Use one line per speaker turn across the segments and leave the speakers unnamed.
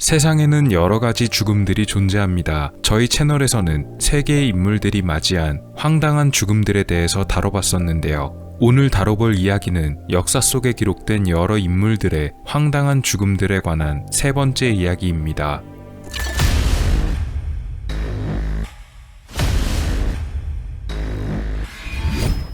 세상에는 여러 가지 죽음들이 존재합니다. 저희 채널에서는 세계의 인물들이 맞이한 황당한 죽음들에 대해서 다뤄봤었는데요. 오늘 다뤄볼 이야기는 역사 속에 기록된 여러 인물들의 황당한 죽음들에 관한 세 번째 이야기입니다.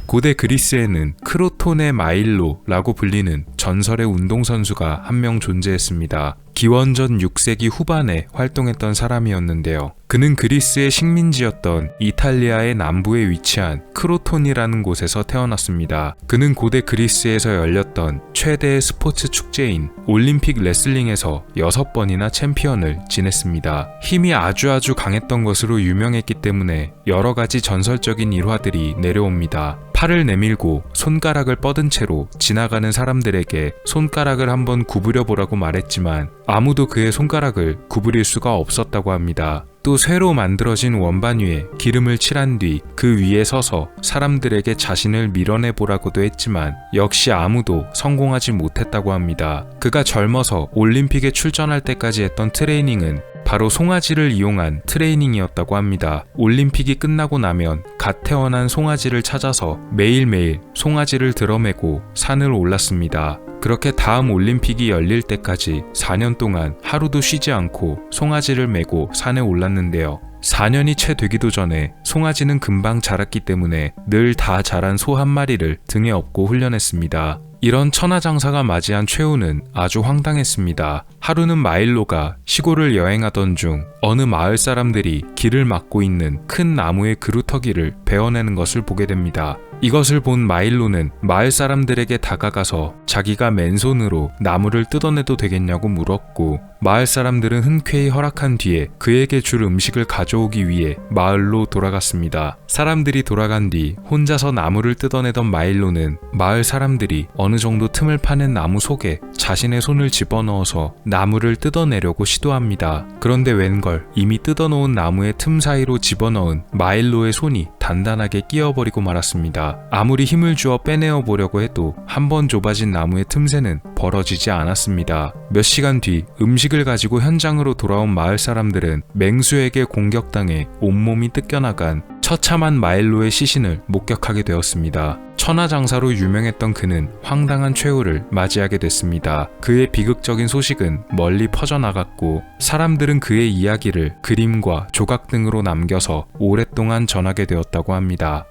고대 그리스에는 크로톤의 마일로라고 불리는 전설의 운동선수가 한 명 존재했습니다. 기원전 6세기 후반에 활동했던 사람이었는데요. 그는 그리스의 식민지였던 이탈리아의 남부에 위치한 크로톤이라는 곳에서 태어났습니다. 그는 고대 그리스에서 열렸던 최대의 스포츠 축제인 올림픽 레슬링에서 6번이나 챔피언을 지냈습니다. 힘이 아주 강했던 것으로 유명했기 때문에 여러 가지 전설적인 일화들이 내려옵니다. 팔을 내밀고 손가락을 뻗은 채로 지나가는 사람들에게 손가락을 한번 구부려 보라고 말했지만 아무도 그의 손가락을 구부릴 수가 없었다고 합니다. 또 쇠로 만들어진 원반 위에 기름을 칠한 뒤 그 위에 서서 사람들에게 자신을 밀어내 보라고도 했지만 역시 아무도 성공하지 못했다고 합니다. 그가 젊어서 올림픽에 출전할 때까지 했던 트레이닝은 바로 송아지를 이용한 트레이닝이었다고 합니다. 올림픽이 끝나고 나면 갓 태어난 송아지를 찾아서 매일매일 송아지를 들어매고 산을 올랐습니다. 그렇게 다음 올림픽이 열릴 때까지 4년 동안 하루도 쉬지 않고 송아지를 메고 산에 올랐는데요. 4년이 채 되기도 전에 송아지는 금방 자랐기 때문에 늘 다 자란 소 한 마리를 등에 업고 훈련했습니다. 이런 천하장사가 맞이한 최후는 아주 황당했습니다. 하루는 마일로가 시골을 여행하던 중 어느 마을 사람들이 길을 막고 있는 큰 나무의 그루터기를 베어내는 것을 보게 됩니다. 이것을 본 마일로는 마을 사람들에게 다가가서 자기가 맨손으로 나무를 뜯어내도 되겠냐고 물었고, 마을 사람들은 흔쾌히 허락한 뒤에 그에게 줄 음식을 가져오기 위해 마을로 돌아갔습니다. 사람들이 돌아간 뒤 혼자서 나무를 뜯어내던 마일로는 마을 사람들이 어느 정도 틈을 파낸 나무 속에 자신의 손을 집어넣어서 나무를 뜯어내려고 시도합니다. 그런데 웬걸 이미 뜯어놓은 나무의 틈 사이로 집어넣은 마일로의 손이 단단하게 끼어버리고 말았습니다. 아무리 힘을 주어 빼내어 보려고 해도 한 번 좁아진 나무의 틈새는 벌어지지 않았습니다. 몇 시간 뒤 음식을 가지고 현장으로 돌아온 마을 사람들은 맹수에게 공격당해 온몸이 뜯겨나간 처참한 마일로의 시신을 목격하게 되었습니다. 천하장사로 유명했던 그는 황당한 최후를 맞이하게 됐습니다. 그의 비극적인 소식은 멀리 퍼져나갔고 사람들은 그의 이야기를 그림과 조각 등으로 남겨서 오랫동안 전하게 되었다고 합니다.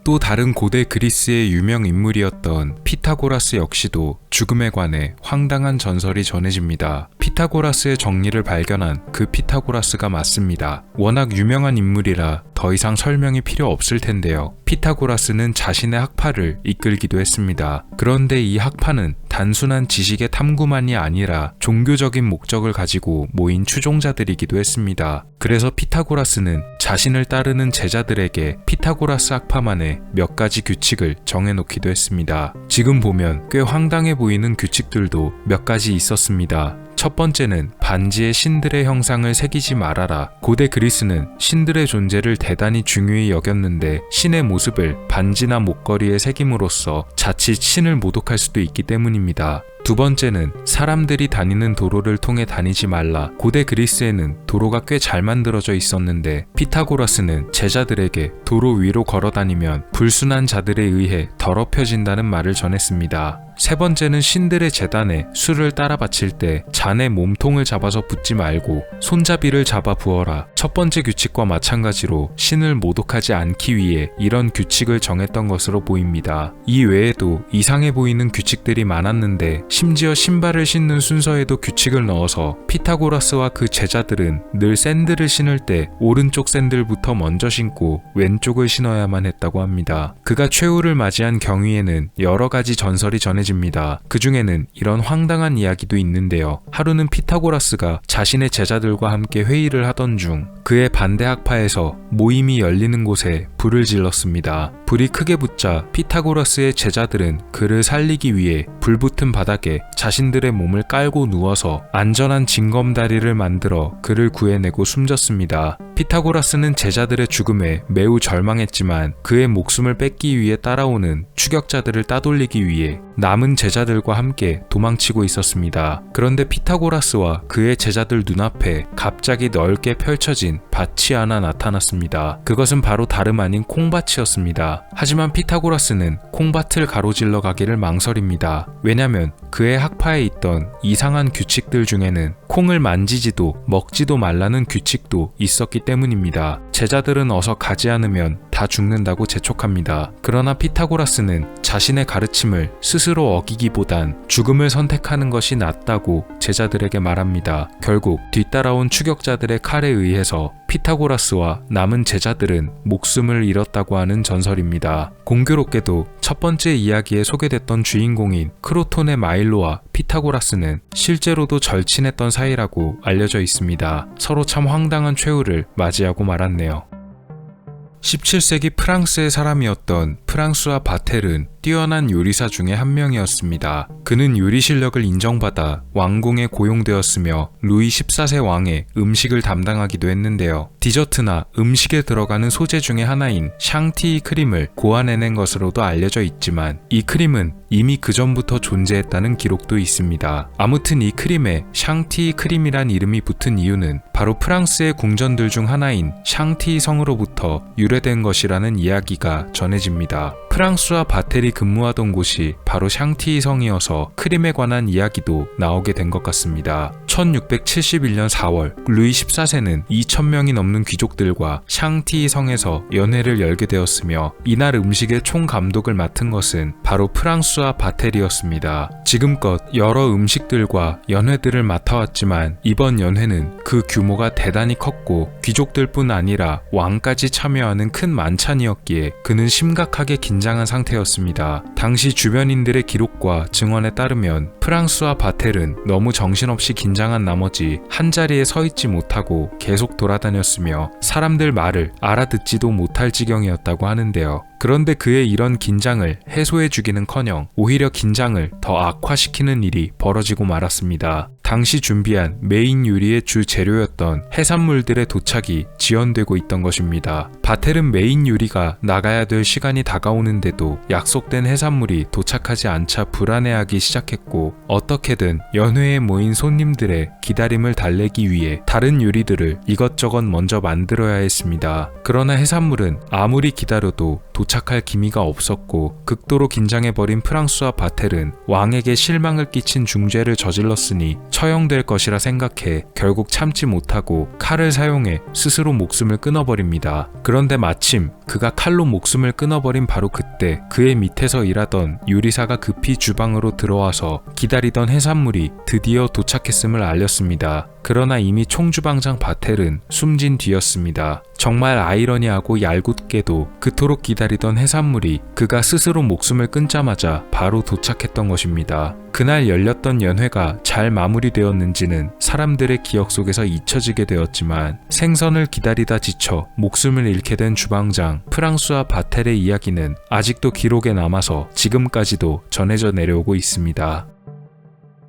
또 다른 고대 그리스의 유명 인물이었던 피타고라스 역시도 죽음에 관해 황당한 전설이 전해집니다. 피타고라스의 정리를 발견한 그 피타고라스가 맞습니다. 워낙 유명한 인물이라 더 이상 설명이 필요 없을 텐데요. 피타고라스는 자신의 학파를 이끌기도 했습니다. 그런데 이 학파는 단순한 지식의 탐구만이 아니라 종교적인 목적을 가지고 모인 추종자들이기도 했습니다. 그래서 피타고라스는 자신을 따르는 제자들에게 피타고라스 학파만의 몇 가지 규칙을 정해놓기도 했습니다. 지금 보면 꽤 황당해 보이는 규칙들도 몇 가지 있었습니다. 첫 번째는 반지에 신들의 형상을 새기지 말아라. 고대 그리스는 신들의 존재를 대단히 중요히 여겼는데 신의 모습을 반지나 목걸이에 새김으로써 자칫 신을 모독할 수도 있기 때문입니다. 두 번째는 사람들이 다니는 도로를 통해 다니지 말라. 고대 그리스에는 도로가 꽤 잘 만들어져 있었는데 피타고라스는 제자들에게 도로 위로 걸어 다니면 불순한 자들에 의해 더럽혀진다는 말을 전했습니다. 세 번째는 신들의 제단에 술을 따라 바칠 때 잔의 몸통을 잡아서 붓지 말고 손잡이를 잡아 부어라. 첫 번째 규칙과 마찬가지로 신을 모독하지 않기 위해 이런 규칙을 정했던 것으로 보입니다. 이 외에도 이상해 보이는 규칙들이 많았는데 심지어 신발을 신는 순서에도 규칙을 넣어서 피타고라스와 그 제자들은 늘 샌들을 신을 때 오른쪽 샌들부터 먼저 신고 왼쪽을 신어야만 했다고 합니다. 그가 최후를 맞이한 경위에는 여러 가지 전설이 전해집니다. 그 중에는 이런 황당한 이야기도 있는데요. 하루는 피타고라스가 자신의 제자들과 함께 회의를 하던 중 그의 반대 학파에서 모임이 열리는 곳에 불을 질렀습니다. 불이 크게 붙자 피타고라스의 제자들은 그를 살리기 위해 불붙은 바닥에 자신들의 몸을 깔고 누워서 안전한 징검다리를 만들어 그를 구해내고 숨졌습니다. 피타고라스는 제자들의 죽음에 매우 절망했지만 그의 목숨을 뺏기 위해 따라오는 추격자들을 따돌리기 위해 남은 제자들과 함께 도망치고 있었습니다. 그런데 피타고라스와 그의 제자들 눈앞에 갑자기 넓게 펼쳐진 밭이 하나 나타났습니다. 그것은 바로 다름 아닌 콩밭이었습니다. 하지만 피타고라스는 콩밭을 가로질러 가기를 망설입니다. 왜냐면 그의 학파에 있던 이상한 규칙들 중에는 콩을 만지지도 먹지도 말라는 규칙도 있었기 때문입니다. 제자들은 어서 가지 않으면 다 죽는다고 재촉합니다. 그러나 피타고라스는 자신의 가르침을 스스로 어기기보단 죽음을 선택하는 것이 낫다고 제자들에게 말합니다. 결국 뒤따라온 추격자들의 칼에 의해서 피타고라스와 남은 제자들은 목숨을 잃었다고 하는 전설입니다. 공교롭게도 첫 번째 이야기에 소개됐던 주인공인 크로톤의 마일로와 피타고라스는 실제로도 절친했던 사이라고 알려져 있습니다. 서로 참 황당한 최후를 맞이하고 말았네요. 17세기 프랑스의 사람이었던 프랑수아 바텔은 뛰어난 요리사 중에 한 명이었습니다. 그는 요리 실력을 인정받아 왕궁에 고용되었으며 루이 14세 왕의 음식을 담당하기도 했는데요. 디저트나 음식에 들어가는 소재 중에 하나인 샹티이 크림을 고안해낸 것으로도 알려져 있지만 이 크림은 이미 그 전부터 존재했다는 기록도 있습니다. 아무튼 이 크림에 샹티이 크림이란 이름이 붙은 이유는 바로 프랑스의 궁전들 중 하나인 샹티이 성으로부터 유래된 것이라는 이야기가 전해집니다. 프랑수아 바텔이 근무하던 곳이 바로 샹티이 성이어서 크림에 관한 이야기도 나오게 된 것 같습니다. 1671년 4월 루이 14세는 2,000명이 넘는 귀족들과 샹티이 성에서 연회를 열게 되었으며 이날 음식의 총감독을 맡은 것은 바로 프랑수아 바텔이었습니다. 지금껏 여러 음식들과 연회들을 맡아왔지만 이번 연회는 그 규모가 대단히 컸고 귀족들뿐 아니라 왕까지 참여하는 큰 만찬이었기에 그는 심각하게 긴장한 상태였습니다. 당시 주변인들의 기록과 증언에 따르면 프랑수아 바텔은 너무 정신없이 긴장한 나머지 한자리에 서 있지 못하고 계속 돌아다녔으며 사람들 말을 알아듣지도 못할 지경이었다고 하는데요. 그런데 그의 이런 긴장을 해소해주기는커녕 오히려 긴장을 더 악화시키는 일이 벌어지고 말았습니다. 당시 준비한 메인 요리의 주 재료였던 해산물들의 도착이 지연되고 있던 것입니다. 바텔은 메인 요리가 나가야 될 시간이 다가오는데도 약속된 해산물이 도착하지 않자 불안해하기 시작했고 어떻게든 연회에 모인 손님들의 기다림을 달래기 위해 다른 요리들을 이것저것 먼저 만들어야 했습니다. 그러나 해산물은 아무리 기다려도 도착할 기미가 없었고 극도로 긴장해버린 프랑수아 바텔은 왕에게 실망을 끼친 중죄를 저질렀으니 처형될 것이라 생각해 결국 참지 못하고 칼을 사용해 스스로 목숨을 끊어버립니다. 그런데 마침 그가 칼로 목숨을 끊어버린 바로 그때 그의 밑에서 일하던 요리사가 급히 주방으로 들어와서 기다리던 해산물이 드디어 도착했음을 알렸습니다. 그러나 이미 총주방장 바텔은 숨진 뒤였습니다. 정말 아이러니하고 얄궂게도 그토록 기다리던 해산물이 그가 스스로 목숨을 끊자마자 바로 도착했던 것입니다. 그날 열렸던 연회가 잘 마무리되었는지는 사람들의 기억 속에서 잊혀지게 되었지만 생선을 기다리다 지쳐 목숨을 잃게 된 주방장 프랑수아 바텔의 이야기는 아직도 기록에 남아서 지금까지도 전해져 내려오고 있습니다.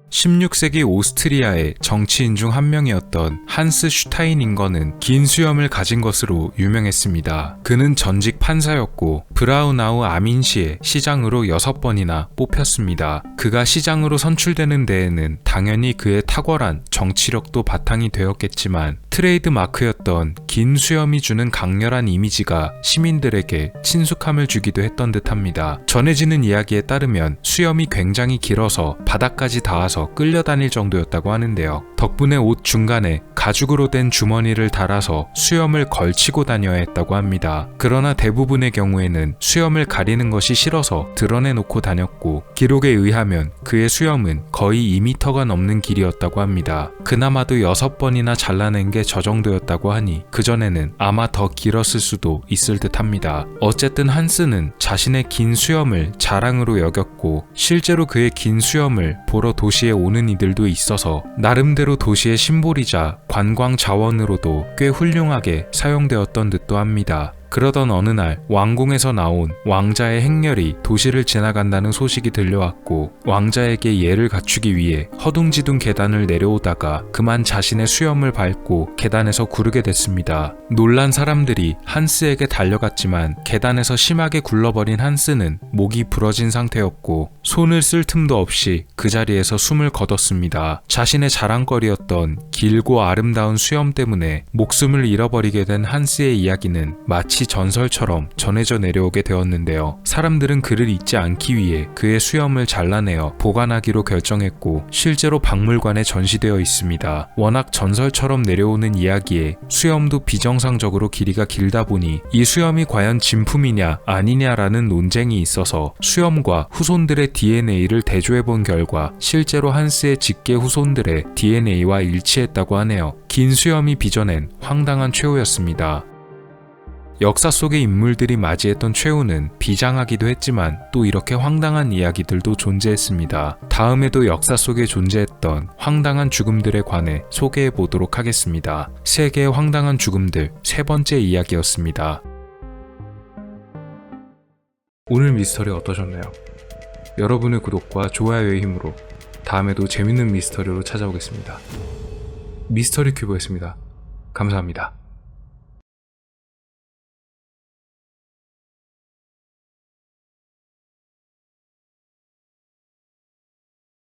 16세기 오스트리아의 정치인 중 한 명이었던 한스 슈타인인거는 긴 수염을 가진 것으로 유명했습니다. 그는 전직 판사였고 브라우나우 아민시의 시장으로 6번이나 뽑혔습니다. 그가 시장으로 선출되는 데에는 당연히 그의 탁월한 정치력도 바탕이 되었겠지만 트레이드 마크였던 긴 수염이 주는 강렬한 이미지가 시민들에게 친숙함을 주기도 했던 듯합니다. 전해지는 이야기에 따르면 수염이 굉장히 길어서 바닥까지 닿아서 끌려다닐 정도였다고 하는데요. 덕분에 옷 중간에 가죽으로 된 주머니를 달아서 수염을 걸치고 다녀야 했다고 합니다. 그러나 대부분의 경우에는 수염을 가리는 것이 싫어서 드러내놓고 다녔고 기록에 의하면 그의 수염은 거의 2m가 넘는 길이었다고 합니다. 그나마도 6번이나 잘라낸 게 저 정도였다고 하니 그전에는 아마 더 길었을 수도 있을 듯 합니다. 어쨌든 한스는 자신의 긴 수염을 자랑으로 여겼고 실제로 그의 긴 수염을 보러 도시에 오는 이들도 있어서 나름대로 도시의 심볼이자 관광 자원으로도 꽤 훌륭하게 사용되었던 듯도 합니다. 그러던 어느 날 왕궁에서 나온 왕자의 행렬이 도시를 지나간다는 소식이 들려왔고, 왕자에게 예를 갖추기 위해 허둥지둥 계단을 내려오다가 그만 자신의 수염을 밟고 계단에서 구르게 됐습니다. 놀란 사람들이 한스에게 달려갔지만 계단에서 심하게 굴러버린 한스는 목이 부러진 상태였고 손을 쓸 틈도 없이 그 자리에서 숨을 거뒀습니다. 자신의 자랑거리였던 길고 아름다운 수염 때문에 목숨을 잃어버리게 된 한스의 이야기는 마치 전설처럼 전해져 내려오게 되었는데요. 사람들은 그를 잊지 않기 위해 그의 수염을 잘라내어 보관하기로 결정했고 실제로 박물관에 전시되어 있습니다. 워낙 전설처럼 내려오는 이야기에 수염도 비정상적으로 길이가 길다 보니 이 수염이 과연 진품이냐 아니냐라는 논쟁이 있어서 수염과 후손들의 DNA를 대조해본 결과 실제로 한스의 직계 후손들의 DNA와 일치했다고 하네요. 긴 수염이 빚어낸 황당한 최후였습니다. 역사 속의 인물들이 맞이했던 최후는 비장하기도 했지만 또 이렇게 황당한 이야기들도 존재했습니다. 다음에도 역사 속에 존재했던 황당한 죽음들에 관해 소개해 보도록 하겠습니다. 세계의 황당한 죽음들 세 번째 이야기였습니다. 오늘 미스터리 어떠셨나요? 여러분의 구독과 좋아요의 힘으로 다음에도 재밌는 미스터리로 찾아오겠습니다. 미스터리 큐브였습니다. 감사합니다.